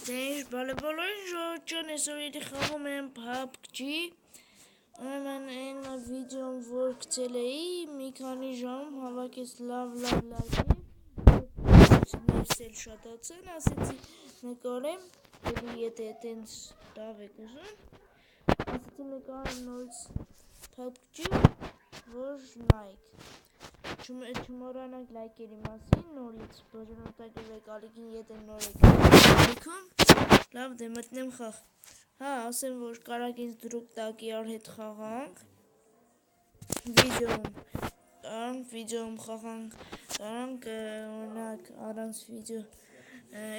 Դեж բալեբոլոյն ժողջան այսօր երի խաղում եմ PUBG Ուրեմն այն վիդեոն որ գցել էի մի քանի ժամ հավաքեց լավ լայքեր ներսել շատացան ասեցի նկարեմ էլի եթե տենց լավ եք ուզում ասեցի նկարեմ նորից PUBG որ նայեք չմոռանանք լայքերի մասին նորից բաժանորդագրվեք ալիքին եթե նոր եք ալիքում լավ դե մտնեմ խաղ հա ասեմ որ կարակ ինձ դրուկ տակի ար հետ խաղանք վիդեոում խաղանք կարանք օրինակ առանց վիդեո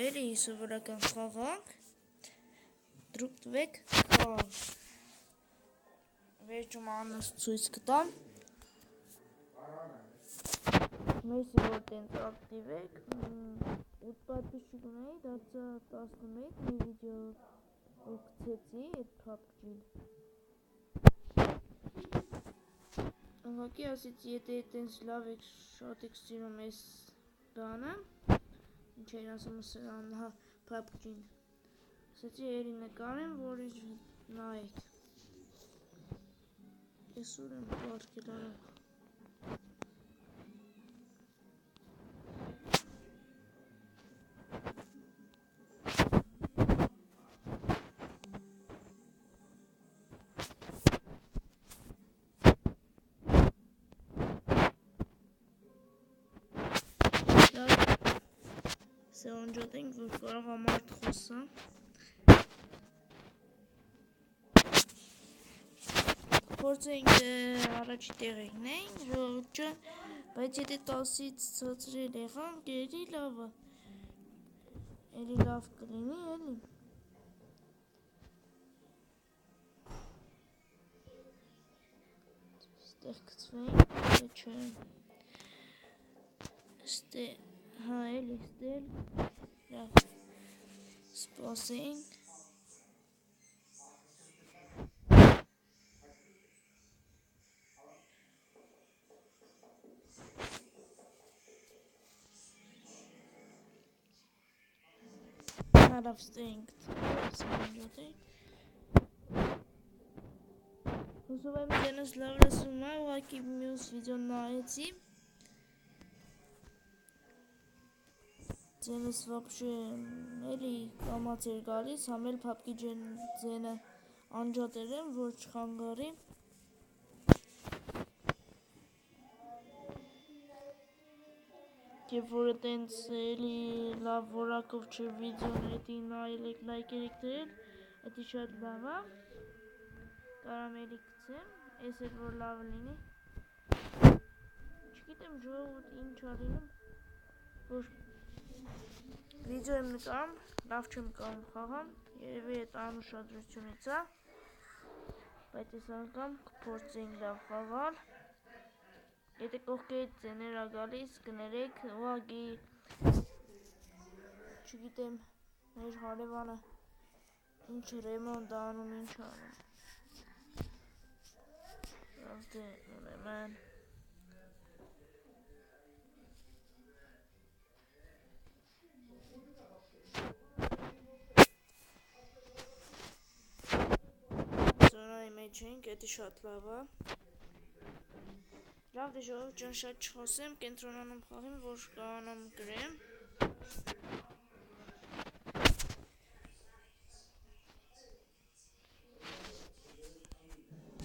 էլի սովորական խաղանք դրուկ տվեք խաղանք վերջում աննս ցույց կտամ Մեսի որ տենց ակտիվ եք 8 պատպիսչիկ ունեի դարձա 11 մի վիդեո որ գցեցի այդ PUBG-ին ուղղակի ասեցի եթե տենց լավ եք շատ եք սիրում այս բանը ինչ էին ասում սրան հա PUBG-ին ասեցի էլի նկարեմ որ նայեք այսօր եմ պարկել արագ Սա անջատենք, որ կարող ամարդ խոսա Փորձենք առաջի տեղերնենք, ժողջան, բայց եթե 10-ից ծծրել եղանք, էլի լավը Էլի լավ կլինի, էլի Ստեղ կծվենք, չէ Հա էլի ստել Լավ Սպասենք Հարավ ստենք Հուսով եմ ձենս լավ լսում է, ուղղակի մյուս վիդեոն նայեցի Ձենս վաբշե էլի կամաց էր գալիս, համ էլ PUBG ձենը անջատել եմ, որ չխանգարի Եվ որը տենց էլի լավ որակով չէ վիդեոն էդի նայել եք լայքեր եք դրել, էդի շատ լավ է Կարամ էլի գցեմ, ես էլ որ լավ լինի Չգիտեմ ժողովուրդ ինչ ա լինում, որ վիդեո եմ նկարում, լավ չեմ կարում խաղամ, երևի էդ անուշադրությունից է, բայց ես անգամ կփորձենք լավ խաղալ, եթե կողքերից ձեներ ա գալիս, կներեք, ուղղակի, չգիտեմ, մեր հարևանը, ինչ ռեմոնտ անում, ինչ անում, լավ դե, ուրեմն Զոնայի մեջ ենք, էդի շատ լավ է Լավ դե ժողով ջան շատ չխոսեմ, կենտրոնանում խաղին, որ կարանամ գրեմ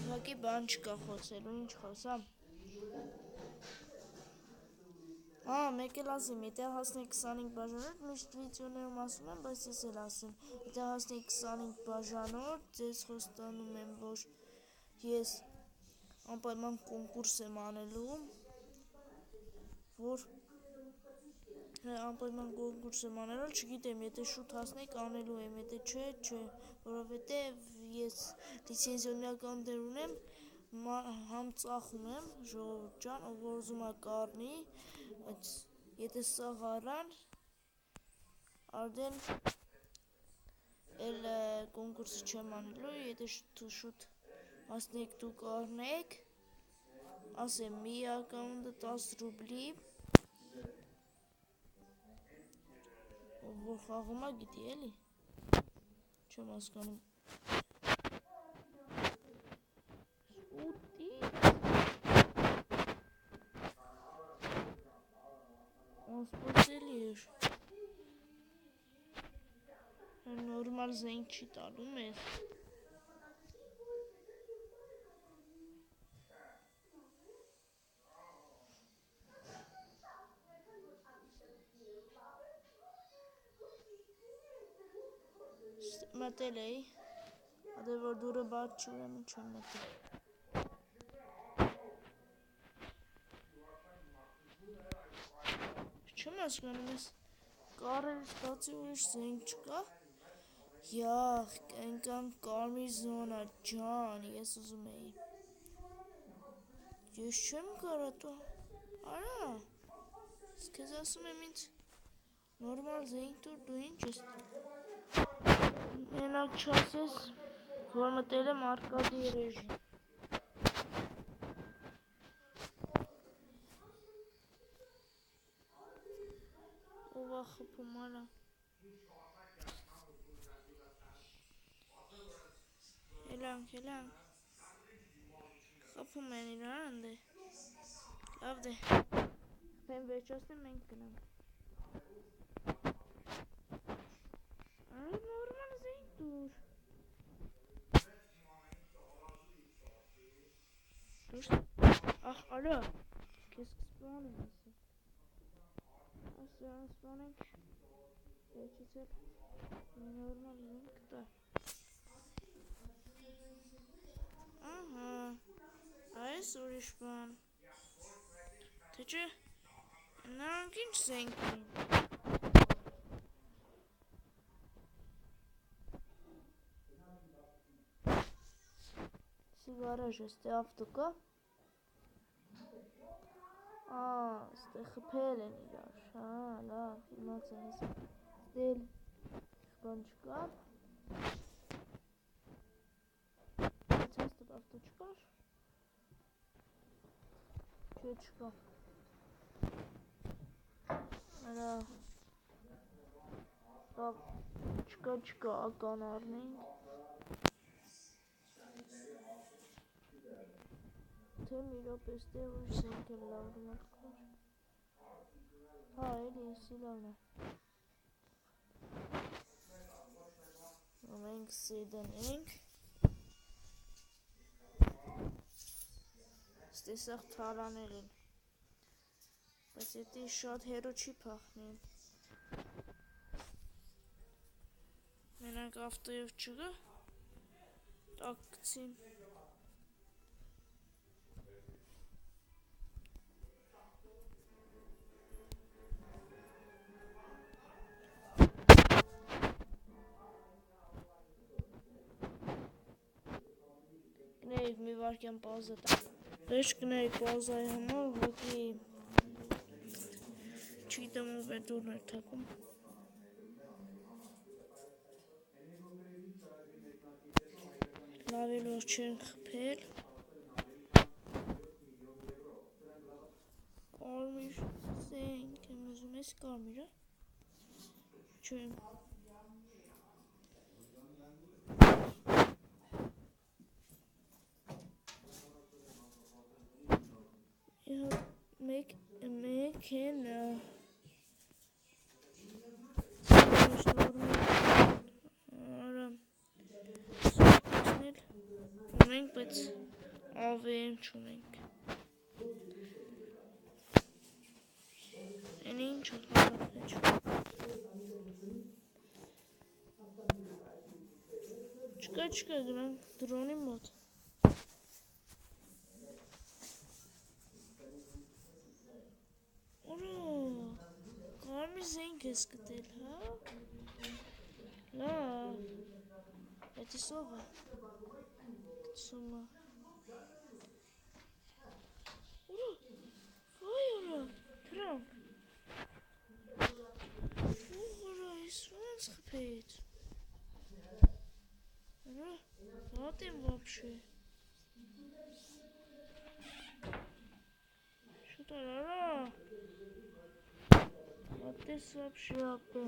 Ուղղակի բան չկա խոսելու, ինչ խոսամ մեկ էլ ասեմ, եթե հասնեք 25 բաժանորդ, միշտ վիդեոներում ասում եմ, բայց ես էլ ասեմ Եթե հասնեք 25 բաժանորդ, ձեզ խոստանում եմ, որ ես անպայման կոնկուրս եմ անելու Որ անպայման կոնկուրս եմ անելու, չգիտեմ, եթե շուտ հասնեք անելու եմ, եթե չէ, չէ Որովհետև ես լիցենզիոնական դեր ունեմ, համ ծախում եմ, ժողովուրդ ջան, ով որ ուզում ա կառնի, բայց եթե սաղ առան, արդեն էլ կոնկուրսը չեմ անելու, եթե շուտ հասնեք դուք առնեք, ասեմ մի ակաունտը 10 ռուբլի, ով որ խաղում ա գիտի էլի Չեմ հասկանում։ Ուտի։ Անսպասելի էր։ Նորմալ զենք չի տալու մեզ։ Մտել էի, հատե որ դուրը բաց չի, ուրեմն չեմ մտել։ Չեմ հասկանում ես կարել ստացի ուրիշ զենք չկա։ Յախ, ընկան կարմիր զոնա, ջան, ես ուզում էի։ Ես չեմ կարա տու, արա, քեզ ասում եմ ինձ նորմալ զենք տուր, դու ինչ ես։ Մենակ չասես, որ մտել եմ արկադի ռեժիմ։ Ով է խփում, արա։ Հելանք, խփում են իրար ընդ է։ Լավ դե, խփեն վերջացնեմ մենք գնանք։ Նորմալ զենք տուր։ Ախ, արա, քեզ կսպանեմ ասը։ Ասը սպանենք, վերջից էլ նորմալ զենք տա։ Ահա, այս ուրիշ բան։ Թե չէ, նրանք ինչ զենք ունին։ Garaj este avto կա։ Ստե խփել են իրար, հա, լավ, իմացա ես։ Ստել բան չկա։ Բայց հաստատ ավտո չկար։ Չէ, չկա։ Արա, լավ, չկա, ական առնենք։ Թե մի րոպե ստեղ ուրիշ զենք էլ լավ կար։ Հա, էլի էսի լավն է։ Մենք սեդանենք։ Ստեսաղ թարանել են։ Բայց եթե շատ հերո չի փախնի։ Մենակ ավտոյով չգա։ Տակ գցին։ Գնայիք մի վարկյան պաուզա տա։ Դեշ գնայիք պաուզայի համար, հոգի չգիտեմ ով է դուրն էր թակում։ Լավ էլ որ չեն խփել։ Կարմիր զենք եմ ուզում, ես կարմիր է։ Չեմ։ Մեքենա արա սուպացնել ունենք, բայց AVM չունենք։ Են ինչ է խաղապեչ։ Չկա, գրանք դրոնի մոտ։ Կարմիր զենք ես գտել, հա։ Լավ։ Բայց ես ով է։ Գցում է։ Ուրա, վայ ուրա, թրանք։ Ուրա, ես ոնց խփեց։ Ուրա, վատ եմ вообще։ Շուտ արա։ Ատես вообще ապե։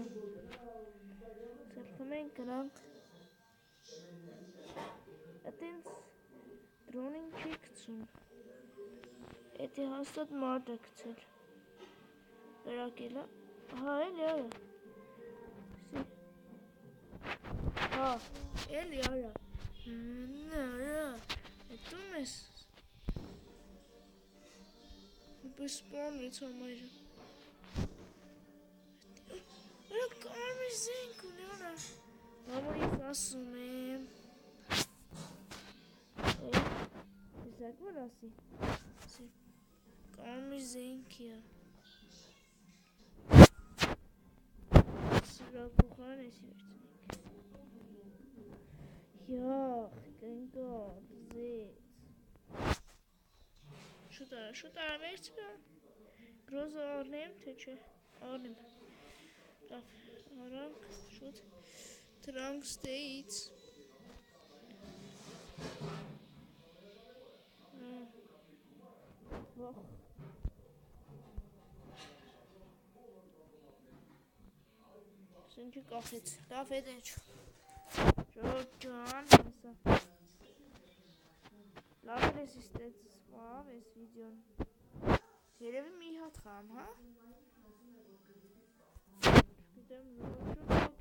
Ծրխում ենք գրանք Այտենց դրոնին չի գցում։ Էդի հաստատ մարդ է գցել։ Կրակելա։ Հա, էլի արա։ Հա, էլի արա։ Արա, էտում ես։ Պես սպանվեց համայրը։ Արա կարմիր զենք ունի արա։ Մամա ես ասում եմ։ Իսակ որ ասի։ Կարմիր զենքի է։ Սրա փոխարեն էսի վերցնենք։ Յախ, կնկար, զեց։ Շուտ արա վերցնա։ Գրոզը առնեմ, թե չէ, առնեմ։ Լավ, արանք, շուտ, դրանք ստեից։ Վախ։ Սենջի կախեց, լավ հետ էչ։ Ժորջան, հեսա։ Լավ էր ես իստեց սպավ ես վիդյոն։ Երևի մի հատ խամ, հա? Չգիտեմ ժորջան։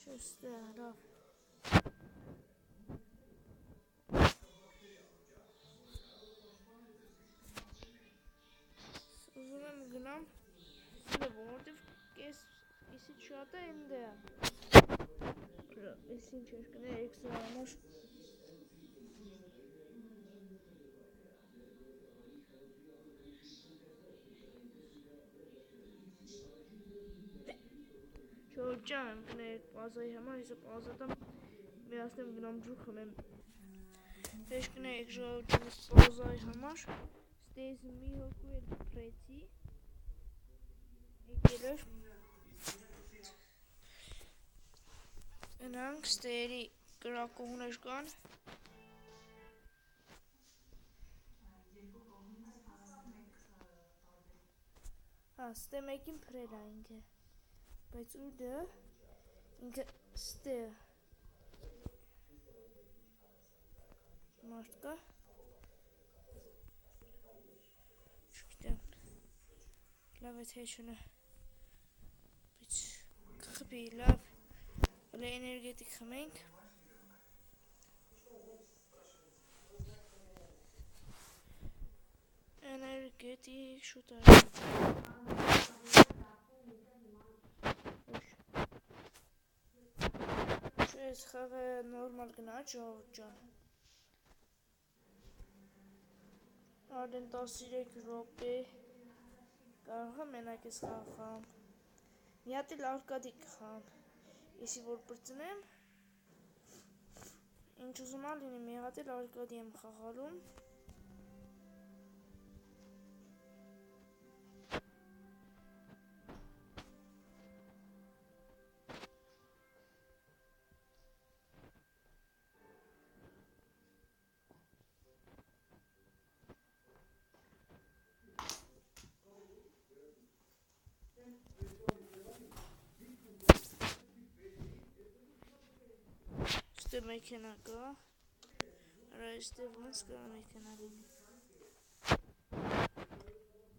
Չստե, լավ։ Ուզում եմ գնամ, որտև կես իսիտ շատ է ընդ է։ Ես ինչ էր կներեք սրա համար։ Չորջան եմ կներեք պազայի համար, հեսա պազատամ միասնեմ գնամ ջուր խմեմ։ Հեշ կներեք ժողջանս պազայի համար, ստեյս մի հոգու էլ պրեցի, եկել էր, ընանք ստեյերի կրակողներ կան, հա, ստե մեկին պրել է ինքը, բայց ու դը, ինքը ստե մարդ կա, չգիտեմ, լավ էդ հեչունը, բայց կխպի, լավ, հլե էներգետիկ խմենք, էներգետիկ շուտ արի, Ես խաղը նորմալ գնա ժողջան, արդեն 13 րոպե, կարող եմ մենակ ես խաղամ, մի հատ էլ արկադիկ խամ, եսի որ պրծնեմ, ինչ ուզում ալինի մի հատ էլ արկադի եմ խաղալում, Ստե մեքենա կա, արա ստե ոնց կա մեքենա լինի,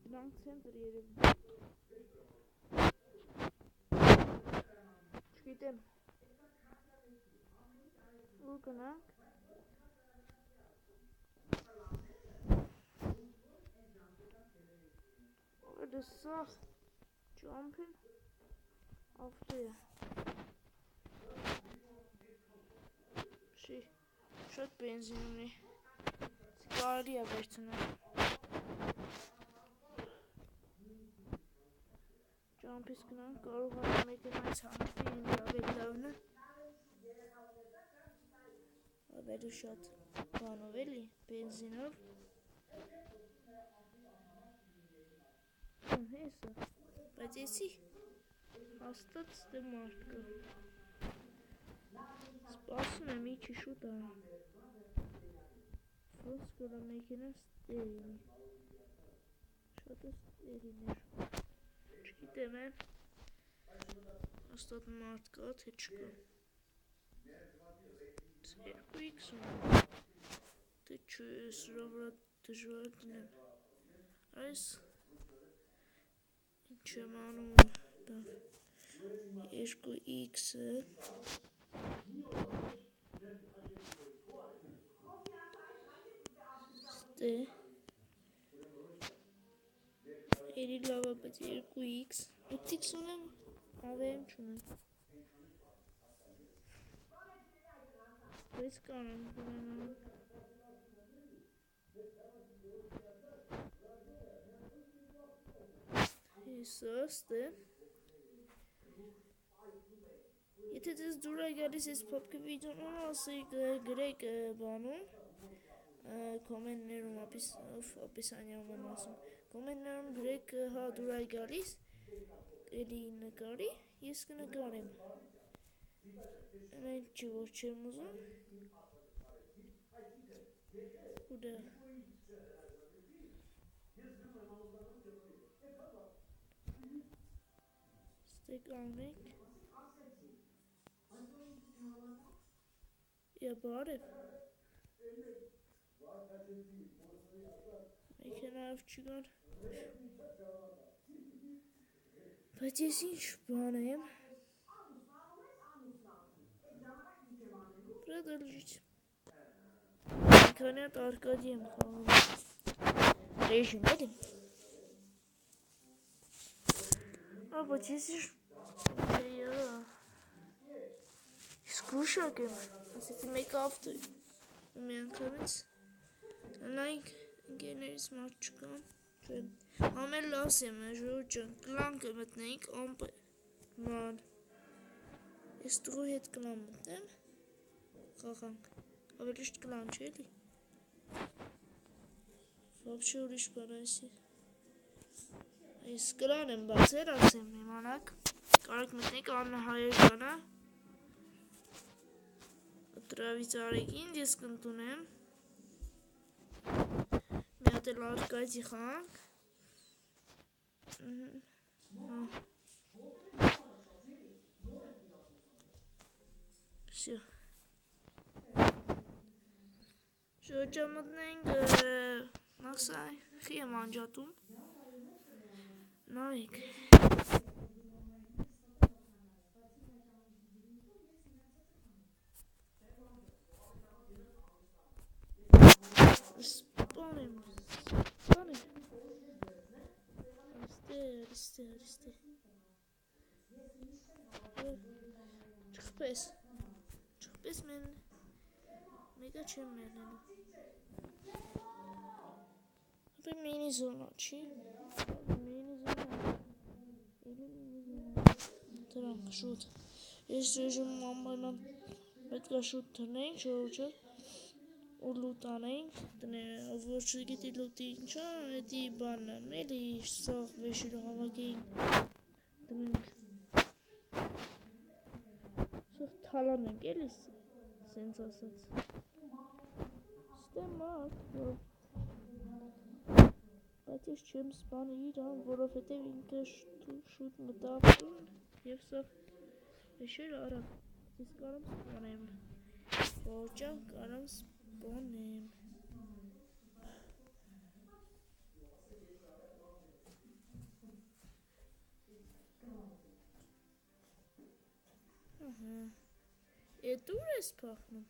դրանք ցենտր երևի, չգիտեմ, ու գնանք, Դե սաղ ճամփին ավտո է, շատ բենզին ունի, կարելի է վերցնել, ճամփից գնանք, կարող է մեքենայից հանդիպի ինձ ավելի լավն է, ավելի շատ բանով էլի, բենզինով, հեսա, բայց եսի հաստատ ստե մարդ կա, սպասում եմ իչի շուտ արա, ոնց կորա մեքենա ստե լինի, շատ է ստե լիներ, չգիտեմ է, հաստատ մարդ կա թե չկա, 2x ունեմ, դե չէ, սրա վրա դժվար դնեմ, այս ինչ եմ անում, 2x-ը, ստե, երի լավա, բայց 2x, 8x ունեմ, ավերին չունեմ, բայց կանեմ բնանան, հեսա, ստե, եթե ձեզ դուր է գալիս ես պապկի վիդյոն ասեիք գրեք բանում, կոմենտներում ապիսանյամ եմ ասում, կոմենտներում գրեք հա դուր է գալիս, էլի նկարի, ես կնկարեմ, այն չի որ չեմ ուզում, ու դա, ստեկ անենք, բարև, մեքենայով չգար, բայց ես ինչ բան եմ, продолжить, մեքանյատ արկադի եմ խաղում, ռեժիմ էլի, բայց ես ինչ սկրուշակ եմ, ասեցի մեկ ավտո մի անգամից, նայք ընկերներից մարդ չկան, ամեն լաս եմ, ժողովուրդ ջան, կլանկը մտնեինք, ման, ես տղու հետ կլան մտնեմ, խաղանք, ավելի շտ կլան չէ էլի, վաբշե ուրիշ բան այսի, այս կլան եմ բացեր, ասեմ իմանաք, կարեք մտնեինք Աննա Հայերյանը, Տրավից արեքին ես կնտունեմ, մի հատ էլ արկադի խանք, շորջա մտնենք, մաքսայ, խի եմ անջատում, նայք, սպանեմ, արիստե, չխպես մեն, մեկա չեմ մերնելու, ապե մինի զոնա չի, դրանք շուտ, ես ռեժիմում ամբայնան պետք է շուտ տնենք, ժողովուրդ ու լուտ անենք, ով որ չգիտի լուտի ինչա, էդի բանն եմ, էլի սաղ վեշիրը հավակեին, դնենք, սաղ թալան ենք, էլի սենց ասած, ստե մարդ, բայց ես չեմ սպանի իրան, որովհետև ինքը շուտ մտավտուն, և սաղ վեշիրը արավ, ես կարամ սպանեմ, որջան կարամ սպանեմ, Էդ ուր ես պախնում,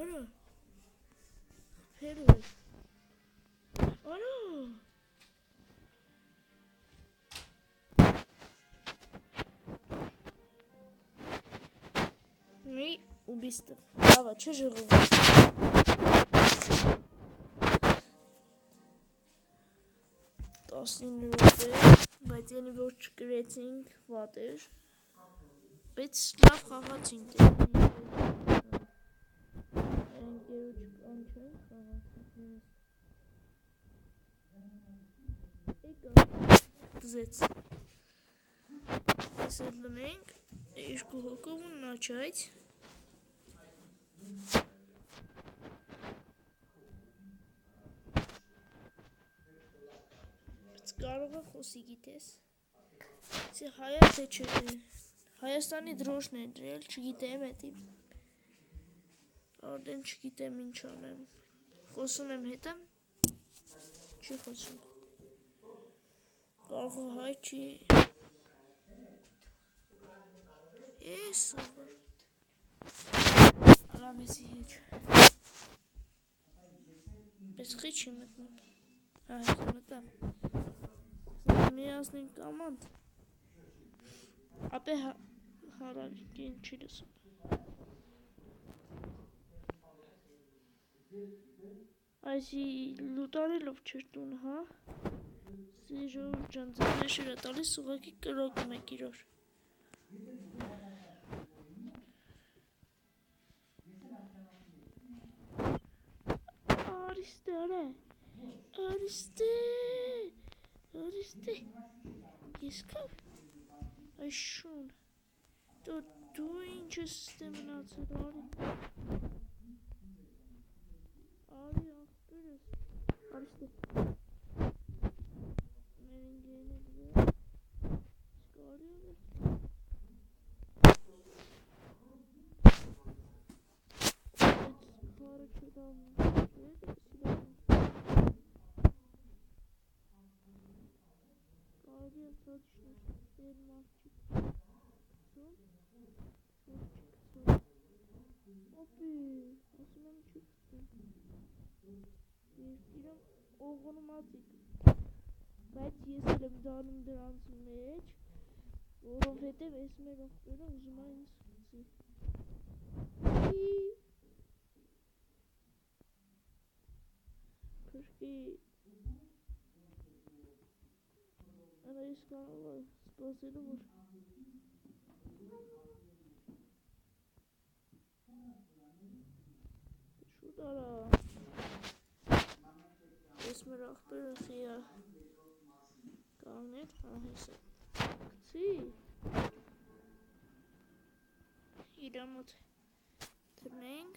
արա, հերու ես, արա, մի ուբիստը, լավա, չէ ժողով, 19 րոպե, բայց ելի որ չկրեցինք, վատ էր, բայց լավ խաղացինք, ընկերոջ կան չեն խաղացինք, եկա, դզեց, ես էլ լնենք, երկու հոգով ու նաչայց, կարող է խոսի գիտես, հայա թե չէ, Հայաստանի դրոշն է դրել, չգիտեմ էդի։ Արդեն չգիտեմ ինչ անեմ։ Խոսում եմ հետը։ Չի խոսում։ Կարող հայ չի։ Ես ով։ Ալամեսի հետ։ Պես խի չի մտնում։ Հա, մտամ։ Միասնին կամանդ։ Ապե հարակին չի լսում։ Այսի լուտարելով չեր տուն, հա։ Սիրով ջան, ձեշերը տալիս ուղակի կրոկում եք իրոր։ Արիստե, արա։ Արիստե։ Ես կավ։ Այս շուն։ Դու ինչ ես ստե մնացել, արի։ Արի աղբերս, արիստե, մերին գեյնեք վեր, սկարի աղեր, այդ խարը չդավն, չետ է սիրավն, կարի է ծոչներ, էր մարչիկ, կծում, օպի, ասում եմ չի կծում, Երկիրում օղոնմատիկ, բայց ես էլ եմ դանում դրանց մեջ, որովհետև ես մեր ողբերը ուզում այն սկցի։ Փրկի, արա ես կարող է սպասելու, որ շուտ արա, ես մեր ողբերը խիա կաղներ, հա հեսա, կցի, իրամոտ թրնենք,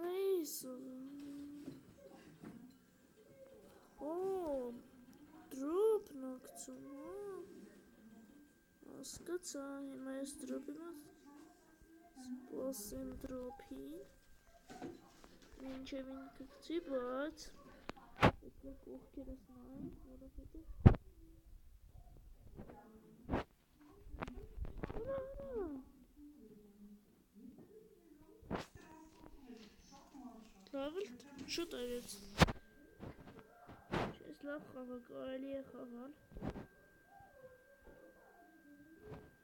այս, դրոպն ակցում, ասկացա, հիմա ես դրոպի մոտ սպասեմ դրոպին, մինչև ինքը կցի, բայց ես մեր կողքերս նայենք, որովհետև լավել շուտ արեց ես լավ խաղա կարելի է խաղալ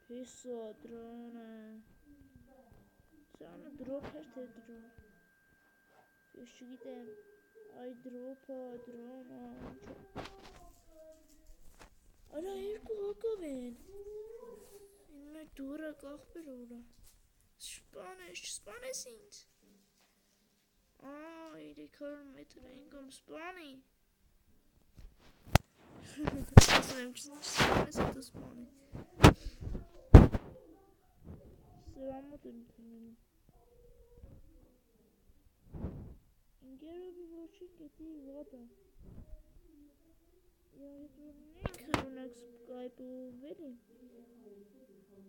հեսա դրոնը սանը դրոպ էր թե դրոն ես չգիտեմ այ դրոպը դրոնը արա երկու հակով են իմ մեր դուրը կաղբեր ուրա Սպանես ինձ իրիքար մետր ենք ում սպանի ասում եմ չսպանես հետո սպանի սրամոտ եմ թնում ինգերովի ոչին գետի վատա և հետ որ ունենք սկայպով էլի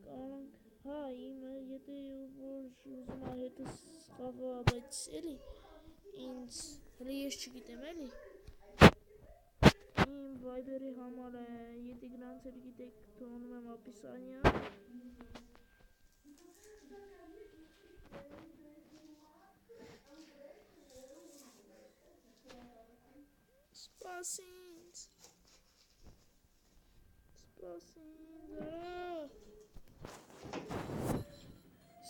կարանք հա իմը եթե որ ուզում հետս խաղա բայց էլի ինձ հլի ես չգիտեմ էլի իմ վայբերի համար է եթե գրանց էլ գիտեք թողնում եմ ապիսանյա Սպասինձ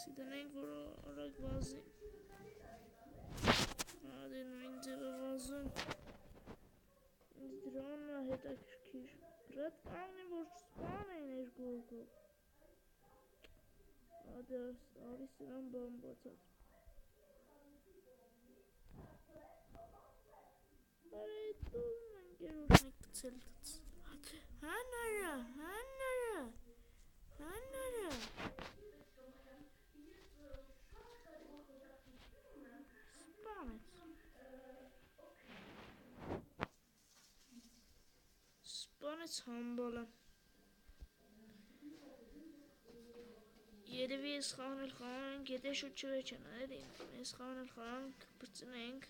Սիդանենք որ արագ վազի Ադեն ու ինձ է վազում Ինձ դրոնը հետաքրքիր Ռատ կաղնի որ չսպան են երկու հոգով Ադե արի սրան բան բացած Արա էտ դողում ընկերորդն է կցել տց Հանարա Սպանեց համբալը երևի ես խաղանել խաղանենք, եթե շուտ չվերջան, էլի, ես խաղանել խաղանք, բրծնենք։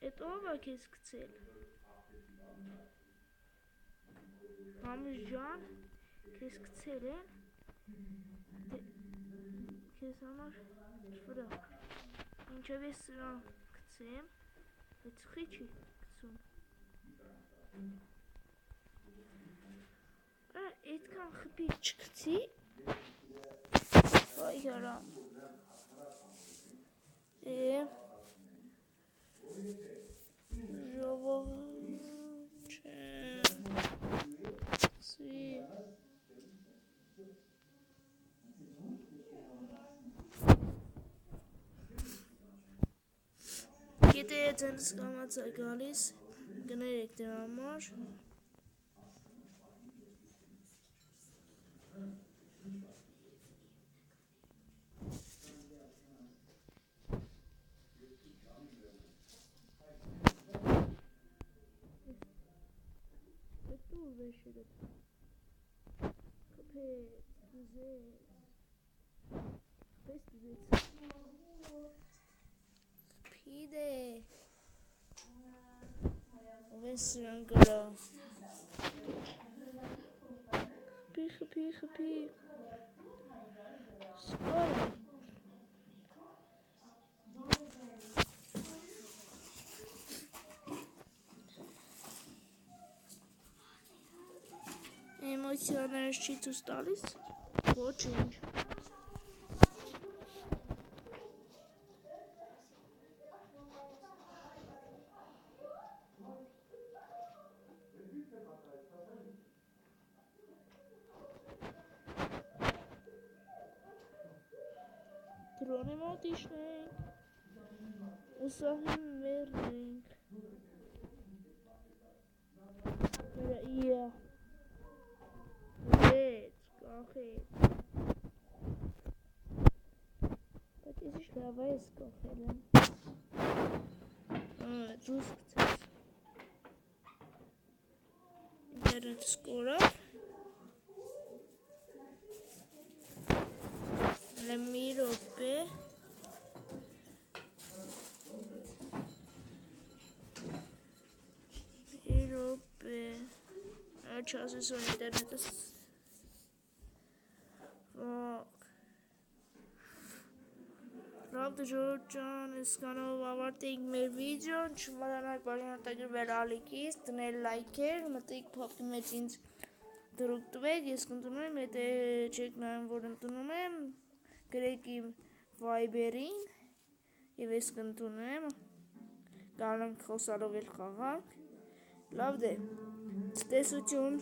Էդ ով է քեզ գցել։ Համիշ ջան, քեզ գցել են։ Քեզ համար վրա։ Ինչև ես սրան գցեմ, այդ խի չի գցում։ Այդքան խպի չգցի։ Այ հարամ։ Ժողովուրդ չի Եթե ձեզ կամաց է գալիս, գներեք դրա համար։ Դու վեշերդ կպետ, գուզեց, պես գուզեց, պիդ է, ով են սրան գրա, խպի, սկար, Էմոցիաներս չի ցույց տալիս, ոչինչ։ Դրոնի մոտ իշնենք, ուսահին մերնենք, իա, վեց, կախեց, բայց ես իշ լավա ես կախել եմ, ջուս կծես, ինտերնետ սկորավ, մի րոպե, չասես որ ինտերնետս Լավ դժորդ ջան, այսքանով ավարտենք մեր վիդեոն, չմոռանաք բաժանորդագրվել ալիքից, դնել լայքեր, մտիկ փոփի մեջ ինձ դրուկ տվեք, ես կընդունում եմ, եթե չեք նայում որ ընդունում եմ, գրեք իմ վայբերին և ես կընդունում եմ, կարող ենք խոսալով էլ խաղանք, լավ դե, ցտեսություն